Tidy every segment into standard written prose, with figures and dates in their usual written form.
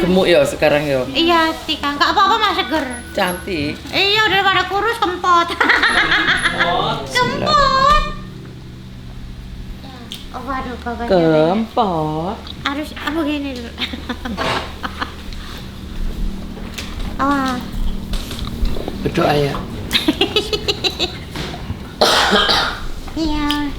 gemuk ya sekarang ya. Iya, Tika. Enggak apa-apa Mas seger. Cantik. Iya, daripada kurus kempot. Kempot. Oh, waduh, bapaknya. Kempot. Harus begini dulu. Oh. Berdoa ya. Iya.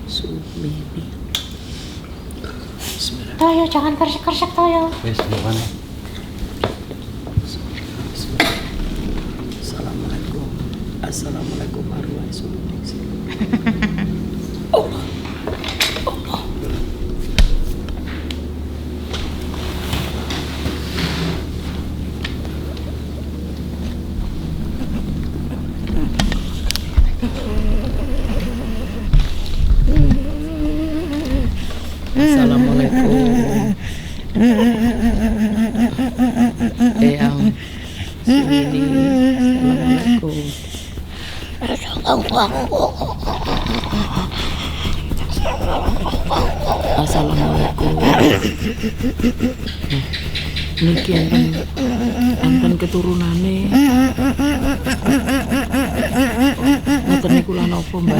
Sumini. Bismillah. Toyo, jangan kersek-kersek Toyo. Wes bukan. Assalamualaikum. Assalamualaikum warahmatullahi wabarakatuh. Allah. Allah. Assalamualaikum. Eyang sini. Assalamualaikum. Assalamualaikum. Niki enten keturunane. Ngoten niku lan apa, Mbak?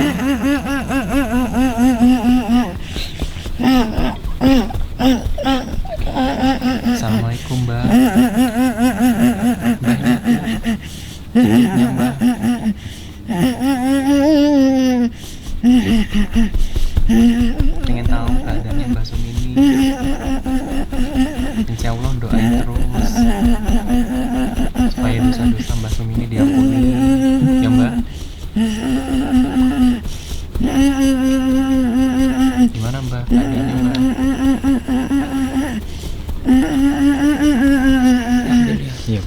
Assalamualaikum Mbak. Mbak. Pengen tahu keadaannya Mbak Sumini. Insya Allah doain terus supaya dosa-dosa Mbak Sumini diampuni. Ya Mbak. Gimana Mbak keadaannya Mbak? Iya.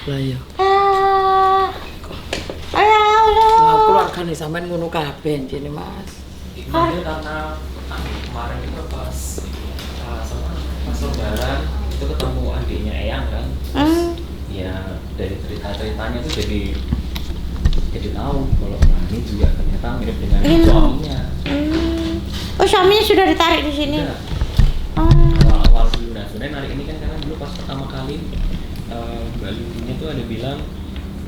Lah ya. Keluargane sampean ngono kabeh jene, Mas. Gimana karena kemarin itu pas lebaran itu ketemu adiknya Eyang kan. Ya dari cerita-ceritanya tuh jadi tahu kalau ini juga ternyata mirip dengan suaminya. Oh, suaminya sudah ditarik di sini. Ya. Oh. Awal-awal dulu, nah sebenarnya narik ini kan karena dulu pas pertama kali Mbak Ludinya tuh ada bilang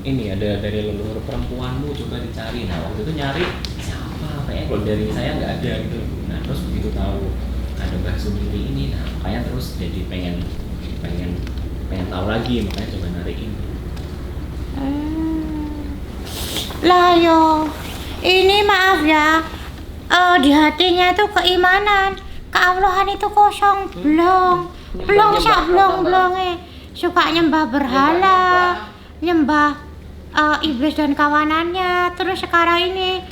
ini ada dari leluhur perempuanmu coba dicari. Nah waktu itu nyari siapa, kayaknya kalau dari saya nggak ada gitu. Nah terus begitu tahu ada Mbak Sumini ini, nah makanya terus jadi pengen tahu lagi, makanya coba narik ini. Lah yo, ini maaf ya, di hatinya tuh keimanan, keallahan itu kosong, belum sak blongnya, suka nyembah berhala, nyembah iblis dan kawanannya. Terus sekarang ini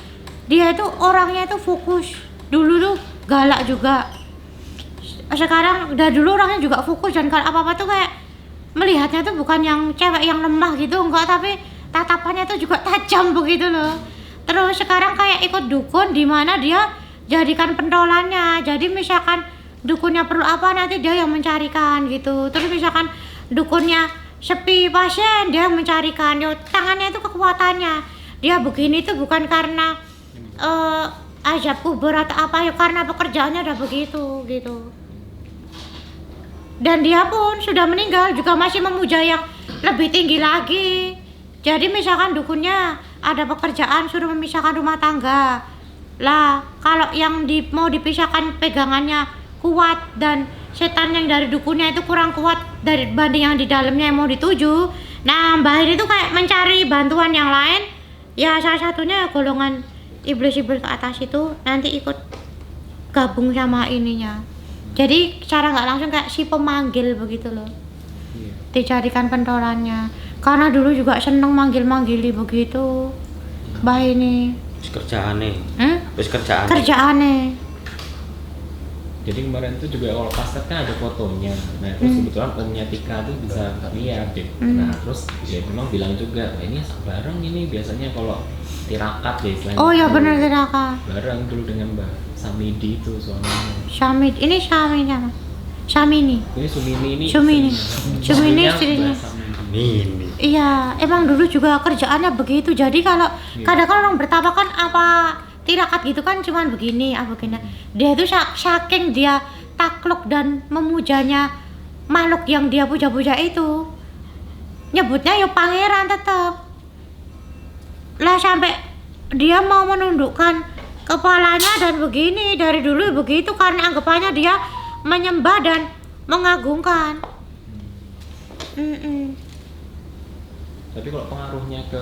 dia tuh orangnya tuh fokus, dulu tuh galak juga, sekarang udah dulu orangnya juga fokus dan kalau apa-apa tuh kayak melihatnya tuh bukan yang cewek yang lemah gitu, enggak, tapi tatapannya tuh juga tajam begitu loh. Terus sekarang kayak ikut dukun di mana dia jadikan pentolannya. Jadi misalkan dukunnya perlu apa nanti dia yang mencarikan gitu. Terus misalkan dukunnya sepi pasien dia yang mencarikan. Yo, tangannya itu kekuatannya. Dia begini tuh bukan karena azab kubur atau apa, ya karena pekerjaannya udah begitu gitu. Dan dia pun sudah meninggal juga masih memuja yang lebih tinggi lagi. Jadi misalkan dukunnya ada pekerjaan suruh memisahkan rumah tangga. Lah, kalau yang mau dipisahkan pegangannya kuat dan setan yang dari dukunnya itu kurang kuat dari banding yang di dalamnya yang mau dituju. Nah, Mbah ini tuh kayak mencari bantuan yang lain. Ya salah satunya golongan iblis-iblis ke atas itu nanti ikut gabung sama ininya. Jadi secara nggak langsung kayak si pemanggil begitu loh. Dijadikan pentolannya. Karena dulu juga seneng manggil-manggili begitu. Mbah ini. Kerjaannya. Kerjaannya. Jadi kemarin itu juga kalau pas kan ada fotonya. Nah terus kebetulan omnya Tika tuh bisa lihat deh. Nah terus dia memang bilang juga, wah ini bareng ini biasanya kalau tirakat ya istilahnya. Oh ya benar tirakat. Bareng dulu dengan Mbak Samidi itu suaminya. Ini Syamini apa? Syamini. Ini Sumini ini. Sumini. Sumini Istrinya istrinya. Mbak Samidi. Ini. Iya, emang dulu juga kerjaannya begitu. Jadi kalau kadang kan orang bertapa kan apa tirakat gitu kan cuman begini, begini. Dia itu saking dia takluk dan memujanya makhluk yang dia puja-puja itu. Nyebutnya ya pangeran tetap. Lah sampai dia mau menundukkan kepalanya dan begini dari dulu begitu karena anggapannya dia menyembah dan mengagungkan. Tapi kalau pengaruhnya ke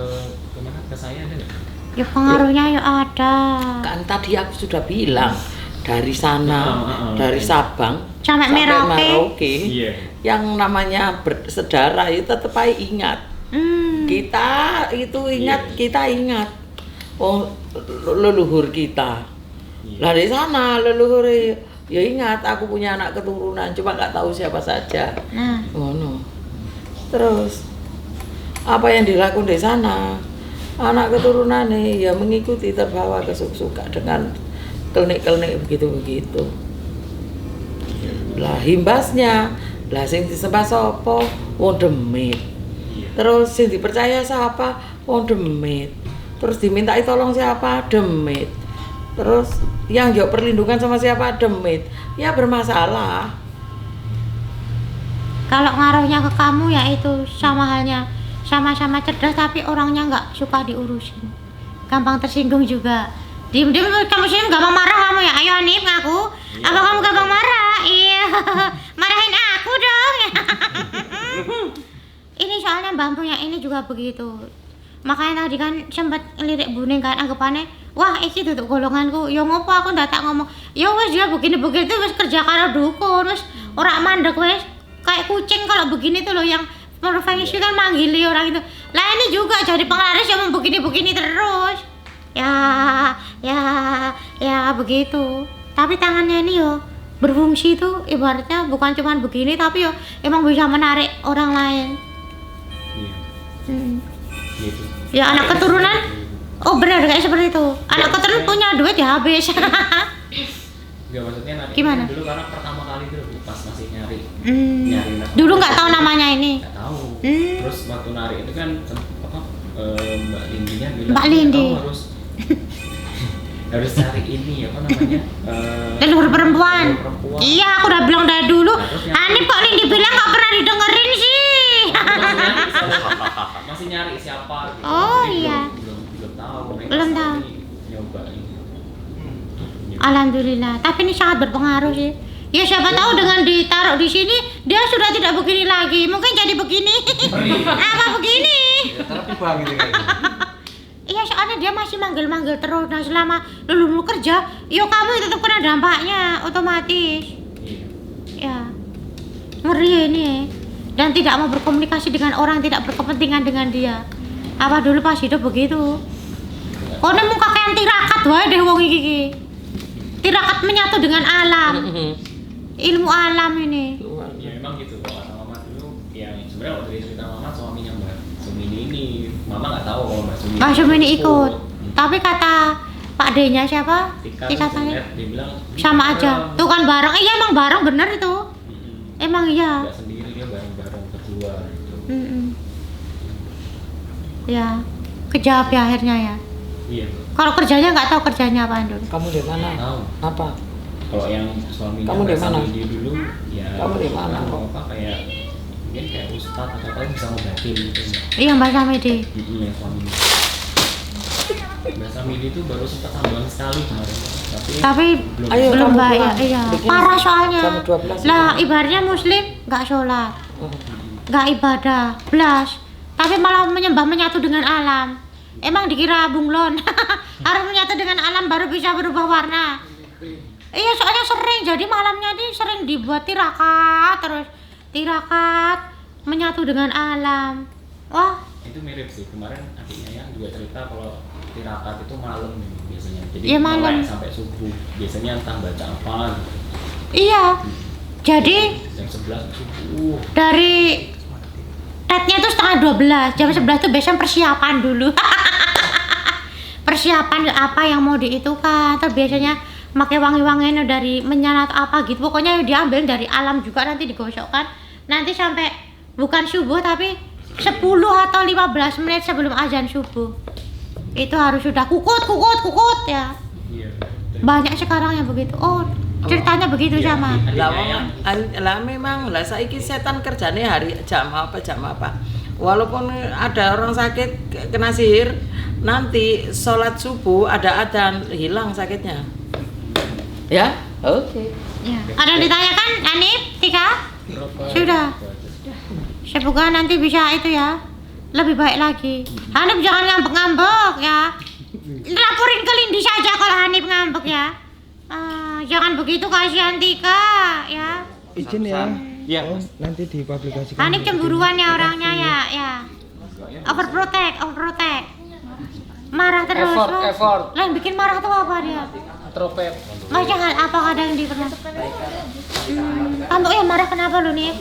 mana ke saya ada nggak? Ya pengaruhnya ya ada. Kan tadi aku sudah bilang dari sana, dari Sabang Sampai Merauke. Iya. Yang namanya bersedara itu tetap aja ingat. Kita itu ingat, kita ingat. Oh, leluhur kita. Lah di sana leluhur ya ingat aku punya anak keturunan, cuma nggak tahu siapa saja. Nah, No. Terus apa yang dilakukan di sana? Anak keturunan nih ya mengikuti terbawa kesuka dengan klenik-klenik begitu-begitu. Lah himbasnya, lah sing disembah sapa? Wong demit. Terus sing dipercaya siapa? Wong demit. Terus dimintai tolong siapa? Demit. Terus yang jauh perlindungan sama siapa? Demit. Ya bermasalah. kalau ngaruhnya ke kamu ya itu sama halnya sama-sama cerdas tapi orangnya nggak suka diurusin, gampang tersinggung juga. Diem-diem kamu sih gampang marah kamu ya. Ayo Anip ngaku. Apa kamu gampang marah? Iya. Marahin aku dong. Ini soalnya bambu yang ini juga begitu. Makanya tadi kan sempat lirik buning kan anggapannya, wah iki tutup golonganku. Ya ngopo aku ndak tak ngomong. Ya wes dia begini-begini tuh wes kerja karo dukun, wes ora mandek wes. Kayak kucing kalau begini tuh loh yang profesi kan manggili orang itu. Lah ini juga jadi penglaris yang begini-begini terus. Ya begitu. Tapi tangannya ini yo berfungsi tuh ibaratnya bukan cuma begini tapi yo emang bisa menarik orang lain. Gitu. Ya anak keturunan. Oh benar kayak seperti itu. Anak keturunan punya duit ya habis. Enggak maksudnya nanti Gimana? dulu karena pertama kali tuh pas masih nyari. Dulu nggak tahu namanya ini. Nggak tahu. Terus waktu nari itu kan apa Mbak Lindinya bilang Mbak Lindi. kamu harus cari ini apa namanya? Leluhur perempuan. Leluhur perempuan. Iya, aku udah bilang dari dulu. Nah, terus yang- Ani kok Lindi bilang nggak pernah didengerin sih. Masih nyari siapa gitu. Oh, Jadi iya. belum tahu. Mereka Belum selama tahu. ini nyoba ini. Alhamdulillah. Tapi ini sangat berpengaruh sih. Ya siapa tahu dengan ditaruh di sini dia sudah tidak begini lagi. Mungkin jadi begini. Apa begini? Tapi bang ini kan. Iya soalnya dia masih manggil-manggil terus. Nah selama lulu kerja, yo kamu tetap kena dampaknya otomatis. Iya. Ya ngeri ini. Dan tidak mau berkomunikasi dengan orang, tidak berkepentingan dengan dia. Apa dulu pas hidup begitu? Kono muka kayak tirakat wae deh wong iki. Tirakat menyatu dengan alam. Ilmu alam ini. Ya memang gitu kalau kata mama dulu yang sebenarnya waktu dia cerita mama suaminya Mbak Sumini ini mama nggak tahu kalau Mbak Sumini Mbak Sumini ikut. Tapi kata Pak D-nya siapa? Tika Tika Sunet, Sunet. dia bilang Sama aja. Tuh kan bareng. Iya emang bareng bener itu. Emang iya. nggak sendiri dia bareng-bareng berdua gitu. Ya. Kejawab ya akhirnya ya. Iya. Kalau kerjanya nggak tahu kerjanya apaan dulu. Kamu di mana? Tahu. Apa? Kalau yang suaminya Kamu di Mbak mana? Samidi dulu ya Kamu di mana? apa kayak mungkin kayak ustad atau apa bisa ngobatin gitu. Iya Mbak Samedi. Yang suaminya. Mbak Samidi itu baru sempat tambahan sekali kemarin Tapi Ayo, belum kamu bayar. pulang. Iya. Bikin Parah soalnya. jam 12 Lah itu. ibaratnya muslim nggak sholat, nggak ibadah, belas. Tapi malah menyatu dengan alam. Emang dikira bunglon. Harus menyatu dengan alam baru bisa berubah warna. Iya soalnya sering jadi malamnya nih sering dibuat tirakat terus tirakat menyatu dengan alam. Wah itu mirip sih kemarin adiknya yang juga cerita kalau tirakat itu malam nih biasanya jadi Iya, malam. mulai sampai subuh biasanya entah baca apa gitu iya. Jadi jam 11 subuh dari tetnya tuh setengah 12, jam 11 tuh biasanya persiapan dulu. Persiapan apa yang mau diitukan, terus biasanya pakai wangi-wangian dari menyan atau apa gitu, pokoknya diambil dari alam juga, nanti digosokkan nanti sampai bukan subuh tapi 10 atau 15 menit sebelum azan subuh itu harus sudah kukut ya. Iya. Banyak sekarang yang begitu. Oh, ceritanya begitu sama. Lah memang lah saiki setan kerjane hari jam apa. Walaupun ada orang sakit kena sihir, nanti sholat subuh ada adzan, hilang sakitnya. Ya? Oke. Ya. Ada yang ditanyakan, Hanif? Tika? Sudah. Semoga nanti bisa itu ya, lebih baik lagi. Hanif jangan ngambek-ngambek ya. Laporin ke Lindi saja kalau Hanif ngambek ya. Jangan begitu, kasihan Tika ya. Izin ya. Iya. Oh, nanti dipublikasikan. Hanif cemburuan ya orangnya ya. Overprotect. Marah terus. Effort. Lah yang bikin marah tuh apa dia? Introvert. Mas jangan apa kadang di pernah. Kamu ya marah kenapa lu nih?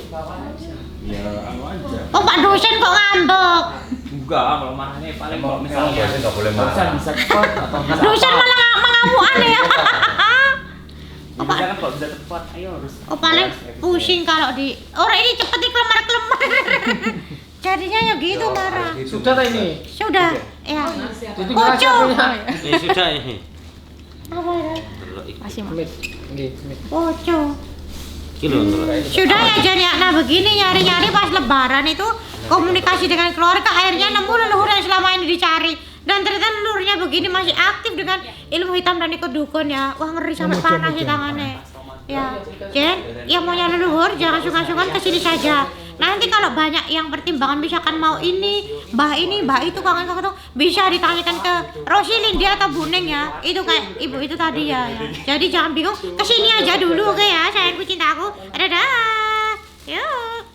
Ya, aja. Oh Pak dosen kok ngambek? Enggak, kalau marahnya paling kalau misalnya nggak boleh marah. bisa cepat atau bisa Dosen apa. malah mengamuan ya. Bisa kan kalau bisa cepat, ayo harus. Oh paling pusing kalau di orang ini cepet kelemar. Jadinya ya gitu marah. Sudah tak ini? Sudah ya. Jadi Ojo. Ini sudah ini. Apa ya? Mit. Nggih, mit. Ojo. Kilo untuk Sudah ya jadi nah begini nyari-nyari pas lebaran itu komunikasi dengan keluarga, akhirnya nemu leluhur yang selama ini dicari, dan ternyata leluhurnya begini masih aktif dengan ilmu hitam dan ikut dukun ya. Wah ngeri sampai panas di tangannya ya. Jen yang mau nyari leluhur jangan sungkan-sungkan kesini saja. Nanti kalau banyak yang pertimbangan misalkan mau ini mbah itu kangen itu bisa ditanyakan ke Rosilin dia atau Buneng ya, itu kayak ibu itu tadi ya. Jadi jangan bingung, kesini aja dulu oke ya sayangku cintaku. Dadah yuk.